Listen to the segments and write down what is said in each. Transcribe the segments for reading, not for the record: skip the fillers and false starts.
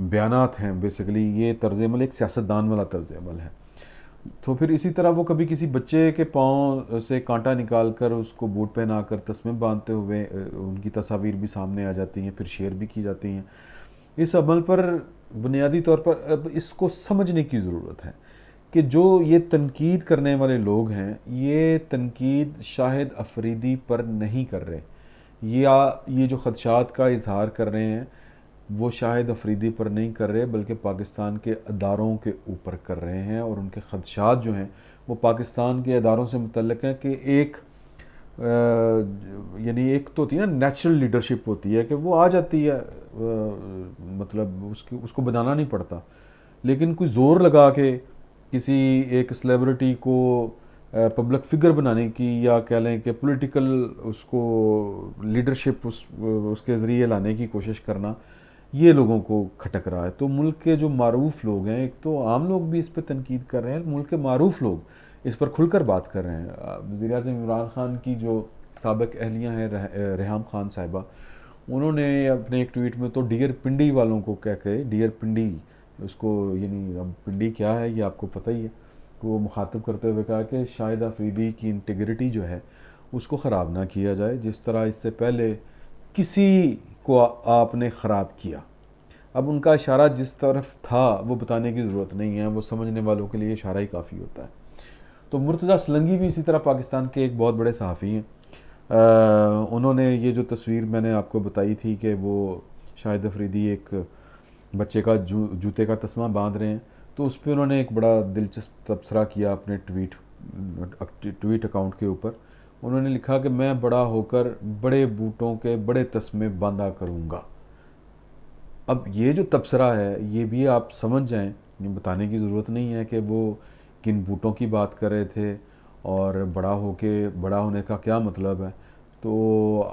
بیانات ہیں بیسیکلی یہ طرز عمل ایک سیاستدان والا طرز عمل ہے. تو پھر اسی طرح وہ کبھی کسی بچے کے پاؤں سے کانٹا نکال کر اس کو بوٹ پہنا کر تسمے باندھتے ہوئے ان کی تصاویر بھی سامنے آ جاتی ہیں, پھر شیئر بھی کی جاتی ہیں. اس عمل پر بنیادی طور پر اب اس کو سمجھنے کی ضرورت ہے کہ جو یہ تنقید کرنے والے لوگ ہیں یہ تنقید شاہد افریدی پر نہیں کر رہے, یا یہ جو خدشات کا اظہار کر رہے ہیں وہ شاہد افریدی پر نہیں کر رہے بلکہ پاکستان کے اداروں کے اوپر کر رہے ہیں, اور ان کے خدشات جو ہیں وہ پاکستان کے اداروں سے متعلق ہیں کہ ایک یعنی ایک تو ہوتی ہے نا نیچرل لیڈرشپ ہوتی ہے کہ وہ آ جاتی ہے, مطلب اس کو بنانا نہیں پڑتا, لیکن کوئی زور لگا کے کسی ایک سلیبریٹی کو پبلک فگر بنانے کی یا کہہ لیں کہ پولیٹیکل اس کو لیڈرشپ اس کے ذریعے لانے کی کوشش کرنا, یہ لوگوں کو کھٹک رہا ہے. تو ملک کے جو معروف لوگ ہیں, ایک تو عام لوگ بھی اس پہ تنقید کر رہے ہیں, ملک کے معروف لوگ اس پر کھل کر بات کر رہے ہیں. وزیر اعظم عمران خان کی جو سابق اہلیہ ہیں ریحام خان صاحبہ, انہوں نے اپنے ایک ٹویٹ میں تو ڈیئر پنڈی والوں کو کہہ کے, ڈیئر پنڈی اس کو یعنی اب پنڈی کیا ہے یہ آپ کو پتہ ہی ہے, وہ مخاطب کرتے ہوئے کہا کہ شاہد افریدی کی انٹیگریٹی جو ہے اس کو خراب نہ کیا جائے جس طرح اس سے پہلے کسی کو آپ نے خراب کیا. اب ان کا اشارہ جس طرف تھا وہ بتانے کی ضرورت نہیں ہے, وہ سمجھنے والوں کے لیے اشارہ ہی کافی ہوتا ہے. تو مرتضیٰ سلنگی بھی اسی طرح پاکستان کے ایک بہت بڑے صحافی ہیں. انہوں نے یہ جو تصویر میں نے آپ کو بتائی تھی کہ وہ شاہد افریدی ایک بچے کا جوتے کا تسمہ باندھ رہے ہیں, تو اس پہ انہوں نے ایک بڑا دلچسپ تبصرہ کیا اپنے ٹویٹ اکاؤنٹ کے اوپر. انہوں نے لکھا کہ میں بڑا ہو کر بڑے بوٹوں کے بڑے تسمے باندھا کروں گا. اب یہ جو تبصرہ ہے یہ بھی آپ سمجھ جائیں, یہ بتانے کی ضرورت نہیں ہے کہ وہ کن بوٹوں کی بات کر رہے تھے اور بڑا ہونے کا کیا مطلب ہے. تو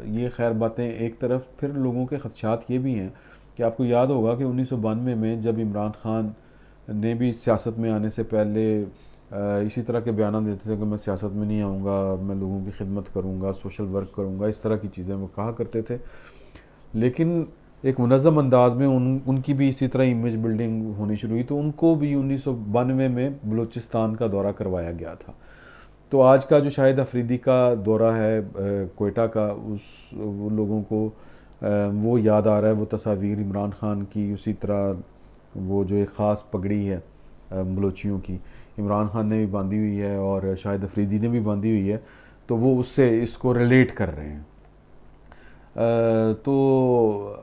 یہ خیر باتیں ایک طرف, پھر لوگوں کے خدشات یہ بھی ہیں کہ آپ کو یاد ہوگا کہ 1992 میں جب عمران خان نے بھی سیاست میں آنے سے پہلے اسی طرح کے بیانات دیتے تھے کہ میں سیاست میں نہیں آؤں گا, میں لوگوں کی خدمت کروں گا, سوشل ورک کروں گا, اس طرح کی چیزیں وہ کہا کرتے تھے. لیکن ایک منظم انداز میں ان کی بھی اسی طرح امیج بلڈنگ ہونی شروع ہوئی, تو ان کو بھی 1992 میں بلوچستان کا دورہ کروایا گیا تھا. تو آج کا جو شاہد افریدی کا دورہ ہے کوئٹہ کا, وہ لوگوں کو وہ یاد آ رہا ہے, وہ تصاویر عمران خان کی, اسی طرح وہ جو ایک خاص پگڑی ہے بلوچیوں کی عمران خان نے بھی باندھی ہوئی ہے اور شاہد افریدی نے بھی باندھی ہوئی ہے, تو وہ اس سے اس کو ریلیٹ کر رہے ہیں. تو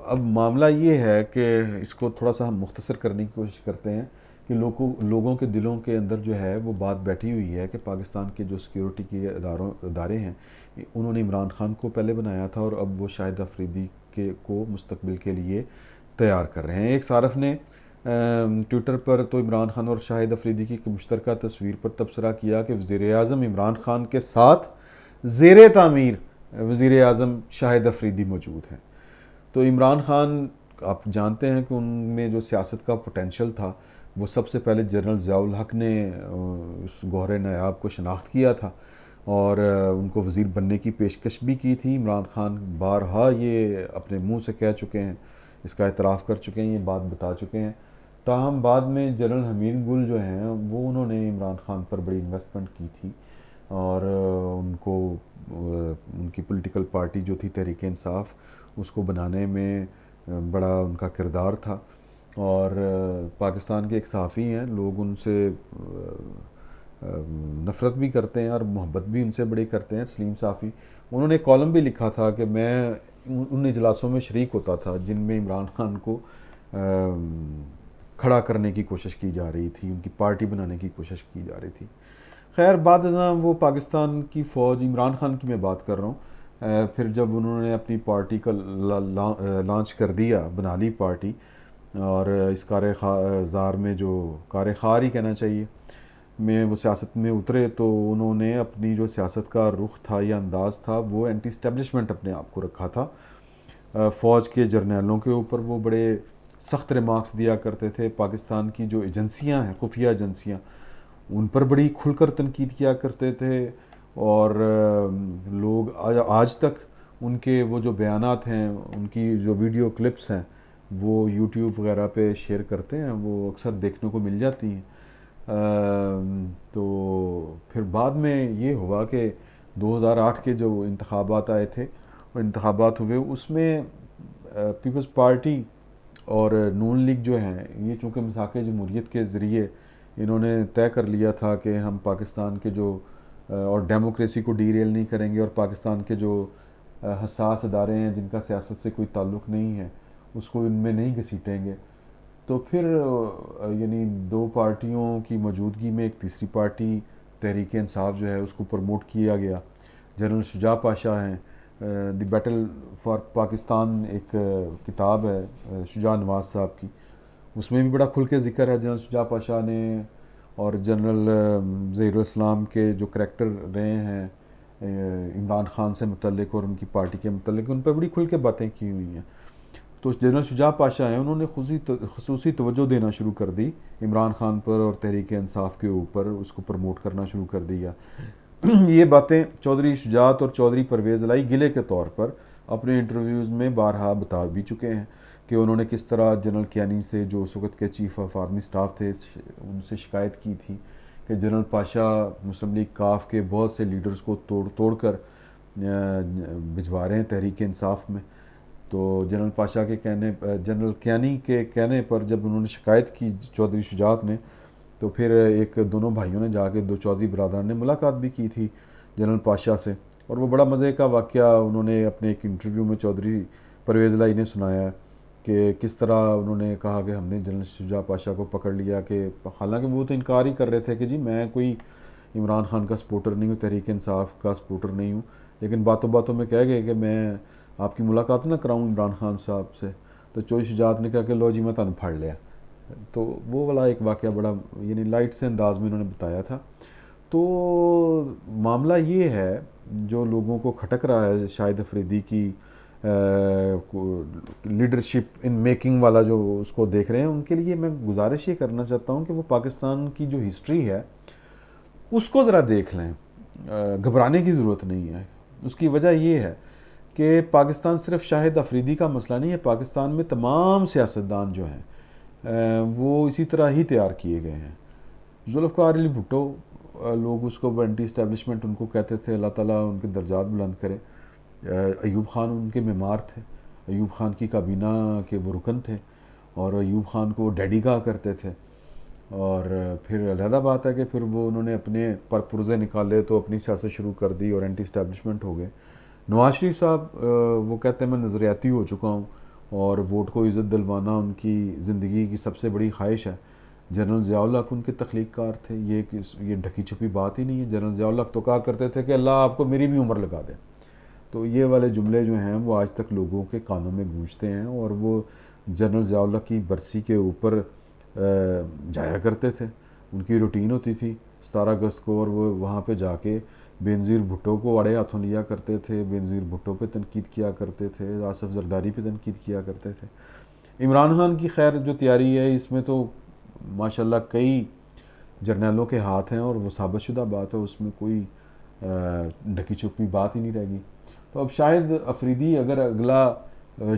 اب معاملہ یہ ہے کہ اس کو تھوڑا سا ہم مختصر کرنے کی کوشش کرتے ہیں کہ لوگوں کے دلوں کے اندر جو ہے وہ بات بیٹھی ہوئی ہے کہ پاکستان کے جو سیکیورٹی کے ادارے ہیں انہوں نے عمران خان کو پہلے بنایا تھا اور اب وہ شاہد افریدی کو مستقبل کے لیے تیار کر رہے ہیں. ایک صارف نے ٹویٹر پر تو عمران خان اور شاہد افریدی کی مشترکہ تصویر پر تبصرہ کیا کہ وزیر اعظم عمران خان کے ساتھ زیر تعمیر وزیر اعظم شاہد افریدی موجود ہیں. تو عمران خان آپ جانتے ہیں کہ ان میں جو سیاست کا پوٹینشل تھا وہ سب سے پہلے جنرل ضیاء الحق نے اس گوہر نایاب کو شناخت کیا تھا اور ان کو وزیر بننے کی پیشکش بھی کی تھی. عمران خان بارہا یہ اپنے منہ سے کہہ چکے ہیں, اس کا اعتراف کر چکے ہیں, یہ بات بتا چکے ہیں. تاہم بعد میں جنرل حمید گل جو ہیں وہ انہوں نے عمران خان پر بڑی انویسٹمنٹ کی تھی اور ان کی پولیٹیکل پارٹی جو تھی تحریک انصاف اس کو بنانے میں بڑا ان کا کردار تھا. اور پاکستان کے ایک صحافی ہیں, لوگ ان سے نفرت بھی کرتے ہیں اور محبت بھی ان سے بڑی کرتے ہیں, سلیم صافی. انہوں نے ایک کالم بھی لکھا تھا کہ میں ان اجلاسوں میں شریک ہوتا تھا جن میں عمران خان کو کھڑا کرنے کی کوشش کی جا رہی تھی, ان کی پارٹی بنانے کی کوشش کی جا رہی تھی. خیر بعد ازاں وہ پاکستان کی فوج, عمران خان کی میں بات کر رہا ہوں, پھر جب انہوں نے اپنی پارٹی کا لانچ کر دیا, بنا لی پارٹی, اور اس کار زار میں جو کار خار ہی کہنا چاہیے میں وہ سیاست میں اترے, تو انہوں نے اپنی جو سیاست کا رخ تھا یا انداز تھا وہ اینٹی اسٹیبلشمنٹ اپنے آپ کو رکھا تھا. فوج کے جرنیلوں کے اوپر وہ بڑے سخت ریمارکس دیا کرتے تھے. پاکستان کی جو ایجنسیاں ہیں, خفیہ ایجنسیاں, ان پر بڑی کھل کر تنقید کیا کرتے تھے. اور لوگ آج تک ان کے وہ جو بیانات ہیں, ان کی جو ویڈیو کلپس ہیں, وہ یوٹیوب وغیرہ پہ شیئر کرتے ہیں، وہ اکثر دیکھنے کو مل جاتی ہیں۔ تو پھر بعد میں یہ ہوا کہ 2008 کے جو انتخابات آئے تھے، وہ انتخابات ہوئے، اس میں پیپلز پارٹی اور نون لیگ جو ہیں، یہ چونکہ مساق جمہوریت کے ذریعے انہوں نے طے کر لیا تھا کہ ہم پاکستان کے جو اور ڈیموکریسی کو ڈی ریل نہیں کریں گے، اور پاکستان کے جو حساس ادارے ہیں جن کا سیاست سے کوئی تعلق نہیں ہے اس کو ان میں نہیں گھسیٹیں گے، تو پھر یعنی دو پارٹیوں کی موجودگی میں ایک تیسری پارٹی تحریک انصاف جو ہے اس کو پروموٹ کیا گیا۔ جنرل شجاع پاشا ہیں، دی بیٹل فار پاکستان ایک کتاب ہے شجاع نواز صاحب کی، اس میں بھی بڑا کھل کے ذکر ہے جنرل شجاع پاشا نے اور جنرل ظہیر الاسلام کے جو کریکٹر رہے ہیں عمران خان سے متعلق اور ان کی پارٹی کے متعلق، ان پہ بڑی کھل کے باتیں کی ہوئی ہیں۔ تو جنرل شجاع پاشا ہیں، انہوں نے خصوصی توجہ دینا شروع کر دی عمران خان پر اور تحریک انصاف کے اوپر، اس کو پروموٹ کرنا شروع کر دیا۔ یہ باتیں چودھری شجاعت اور چودھری پرویز الہی گلے کے طور پر اپنے انٹرویوز میں بارہا بتا بھی چکے ہیں کہ انہوں نے کس طرح جنرل کیانی سے، جو اس وقت کے چیف آف آرمی سٹاف تھے، ان سے شکایت کی تھی کہ جنرل پاشا مسلم لیگ کاف کے بہت سے لیڈرز کو توڑ کر بھجوا رہے ہیں تحریک انصاف میں۔ تو جنرل کیانی کے کہنے پر جب انہوں نے شکایت کی چودھری شجاعت نے، تو پھر ایک دونوں بھائیوں نے جا کے، دو چودھری برادران نے ملاقات بھی کی تھی جنرل پاشا سے، اور وہ بڑا مزے کا واقعہ انہوں نے اپنے ایک انٹرویو میں چودھری پرویز الہی نے سنایا ہے کہ کس طرح انہوں نے کہا کہ ہم نے جنرل شجاع پاشا کو پکڑ لیا، کہ حالانکہ وہ تو انکار ہی کر رہے تھے کہ جی میں کوئی عمران خان کا سپورٹر نہیں ہوں، تحریک انصاف کا سپورٹر نہیں ہوں، لیکن باتوں باتوں میں کہہ گئے کہ میں آپ کی ملاقات نہ کراؤں عمران خان صاحب سے، تو چودھری شجاعت نے کہا کہ لو جی میں تانوں پھڑ لیا۔ تو وہ والا ایک واقعہ بڑا یعنی لائٹ سے انداز میں انہوں نے بتایا تھا۔ تو معاملہ یہ ہے جو لوگوں کو کھٹک رہا ہے شاہد افریدی کی لیڈرشپ ان میکنگ والا، جو اس کو دیکھ رہے ہیں، ان کے لیے میں گزارش یہ کرنا چاہتا ہوں کہ وہ پاکستان کی جو ہسٹری ہے اس کو ذرا دیکھ لیں، گھبرانے کی ضرورت نہیں ہے۔ اس کی وجہ یہ ہے کہ پاکستان صرف شاہد افریدی کا مسئلہ نہیں ہے، پاکستان میں تمام سیاستدان جو ہیں وہ اسی طرح ہی تیار کیے گئے ہیں۔ ذوالفقار علی بھٹو، لوگ اس کو اینٹی اسٹیبلشمنٹ ان کو کہتے تھے، اللہ تعالیٰ ان کے درجات بلند کرے۔ ایوب خان ان کے معمار تھے، ایوب خان کی کابینہ کے وہ رکن تھے، اور ایوب خان کو ڈیڈی کہا کرتے تھے۔ اور پھر علیحدہ بات ہے کہ پھر وہ انہوں نے اپنے پرزے نکالے تو اپنی سیاست شروع کر دی اور اینٹی اسٹیبلشمنٹ ہو گئے۔ نواز شریف صاحب وہ کہتے ہیں میں نظریاتی ہو چکا ہوں اور ووٹ کو عزت دلوانا ان کی زندگی کی سب سے بڑی خواہش ہے۔ جنرل ضیاء الحق ان کے تخلیق کار تھے، یہ ڈھکی چھپی بات ہی نہیں ہے۔ جنرل ضیاء الحق تو کہا کرتے تھے کہ اللہ آپ کو میری بھی عمر لگا دے۔ تو یہ والے جملے جو ہیں وہ آج تک لوگوں کے کانوں میں گونجتے ہیں، اور وہ جنرل ضیاء الحق کی برسی کے اوپر جایا کرتے تھے۔ ان کی روٹین ہوتی تھی 17 اگست کو، اور وہ وہاں پہ جا کے بینظیر بھٹو کو اڑے ہاتھوں لیا کرتے تھے، بینظیر بھٹو پہ تنقید کیا کرتے تھے، آصف زرداری پہ تنقید کیا کرتے تھے۔ عمران خان کی خیر جو تیاری ہے اس میں تو ماشاءاللہ کئی جرنیلوں کے ہاتھ ہیں، اور وہ ثابت شدہ بات ہے، اس میں کوئی ڈھکی چھپی بات ہی نہیں رہ گی۔ تو اب شاہد افریدی اگر اگلا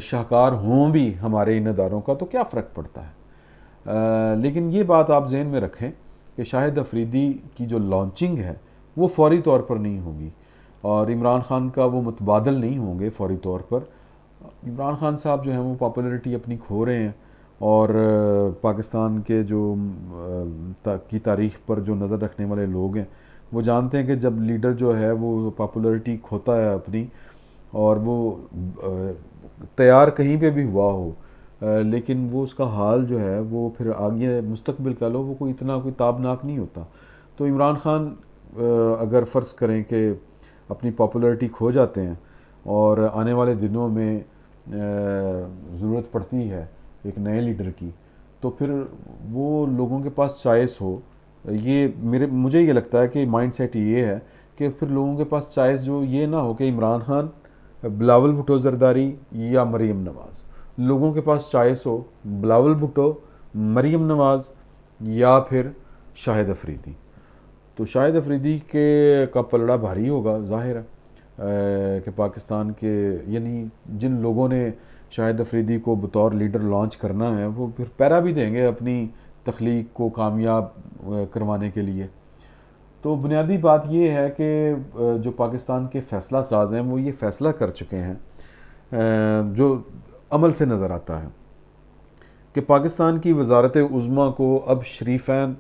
شاہکار ہوں بھی ہمارے ان اداروں کا تو کیا فرق پڑتا ہے؟ لیکن یہ بات آپ ذہن میں رکھیں کہ شاہد افریدی کی جو لانچنگ ہے وہ فوری طور پر نہیں ہوگی، اور عمران خان کا وہ متبادل نہیں ہوں گے فوری طور پر۔ عمران خان صاحب جو ہیں وہ پاپولرٹی اپنی کھو رہے ہیں، اور پاکستان کے جو کی تاریخ پر جو نظر رکھنے والے لوگ ہیں وہ جانتے ہیں کہ جب لیڈر جو ہے وہ پاپولرٹی کھوتا ہے اپنی، اور وہ تیار کہیں پہ بھی ہوا ہو، لیکن وہ اس کا حال جو ہے وہ پھر آگے مستقبل کا لو وہ کوئی اتنا کوئی تابناک نہیں ہوتا۔ تو عمران خان اگر فرض کریں کہ اپنی پاپولرٹی کھو جاتے ہیں اور آنے والے دنوں میں ضرورت پڑتی ہے ایک نئے لیڈر کی، تو پھر وہ لوگوں کے پاس چوائس ہو، یہ مجھے یہ لگتا ہے کہ مائنڈ سیٹ یہ ہے کہ پھر لوگوں کے پاس چوائس جو یہ نہ ہو کہ عمران خان، بلاول بھٹو زرداری یا مریم نواز، لوگوں کے پاس چوائس ہو بلاول بھٹو، مریم نواز یا پھر شاہد افریدی۔ تو شاہد افریدی کا پلڑا بھاری ہوگا، ظاہر ہے کہ پاکستان کے یعنی جن لوگوں نے شاہد افریدی کو بطور لیڈر لانچ کرنا ہے، وہ پھر پیرا بھی دیں گے اپنی تخلیق کو کامیاب کروانے کے لیے۔ تو بنیادی بات یہ ہے کہ جو پاکستان کے فیصلہ ساز ہیں وہ یہ فیصلہ کر چکے ہیں، جو عمل سے نظر آتا ہے، کہ پاکستان کی وزارت عظمیٰ کو اب شریفین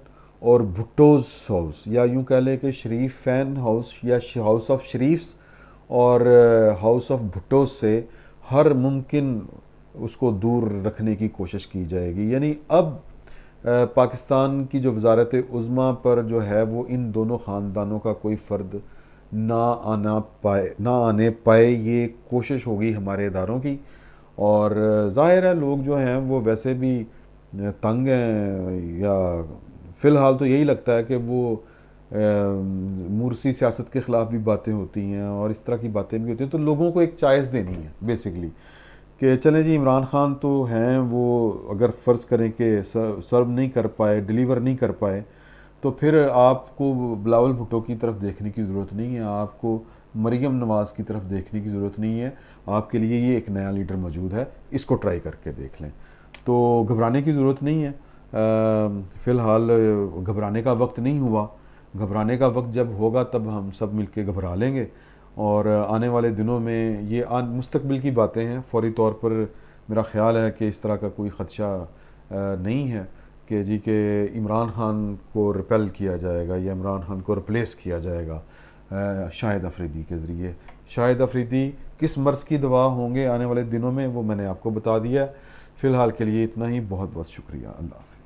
اور بھٹوز ہاؤس، یا یوں کہہ لیں کہ شریفین ہاؤس یا ہاؤس آف شریفز اور ہاؤس آف بھٹوز سے ہر ممکن اس کو دور رکھنے کی کوشش کی جائے گی۔ یعنی اب پاکستان کی جو وزارت عظمیٰ پر جو ہے وہ ان دونوں خاندانوں کا کوئی فرد نہ آنے پائے، یہ کوشش ہوگی ہمارے اداروں کی۔ اور ظاہر ہے لوگ جو ہیں وہ ویسے بھی تنگ ہیں، یا فی الحال تو یہی لگتا ہے کہ وہ مورسی سیاست کے خلاف بھی باتیں ہوتی ہیں اور اس طرح کی باتیں بھی ہوتی ہیں، تو لوگوں کو ایک چوائس دینی ہے بیسیکلی، کہ چلیں جی عمران خان تو ہیں، وہ اگر فرض کریں کہ سرو نہیں کر پائے، ڈیلیور نہیں کر پائے، تو پھر آپ کو بلاول بھٹو کی طرف دیکھنے کی ضرورت نہیں ہے، آپ کو مریم نواز کی طرف دیکھنے کی ضرورت نہیں ہے، آپ کے لیے یہ ایک نیا لیڈر موجود ہے، اس کو ٹرائی کر کے دیکھ لیں۔ تو گھبرانے کی ضرورت نہیں ہے، فی الحال گھبرانے کا وقت نہیں ہوا، گھبرانے کا وقت جب ہوگا تب ہم سب مل کے گھبرا لیں گے، اور آنے والے دنوں میں یہ مستقبل کی باتیں ہیں۔ فوری طور پر میرا خیال ہے کہ اس طرح کا کوئی خدشہ نہیں ہے کہ جی کہ عمران خان کو ریپیل کیا جائے گا یا عمران خان کو ریپلیس کیا جائے گا شاہد افریدی کے ذریعے۔ شاہد افریدی کس مرض کی دوا ہوں گے آنے والے دنوں میں، وہ میں نے آپ کو بتا دیا ہے۔ فی الحال کے لیے اتنا ہی، بہت بہت شکریہ، اللہ حافظ۔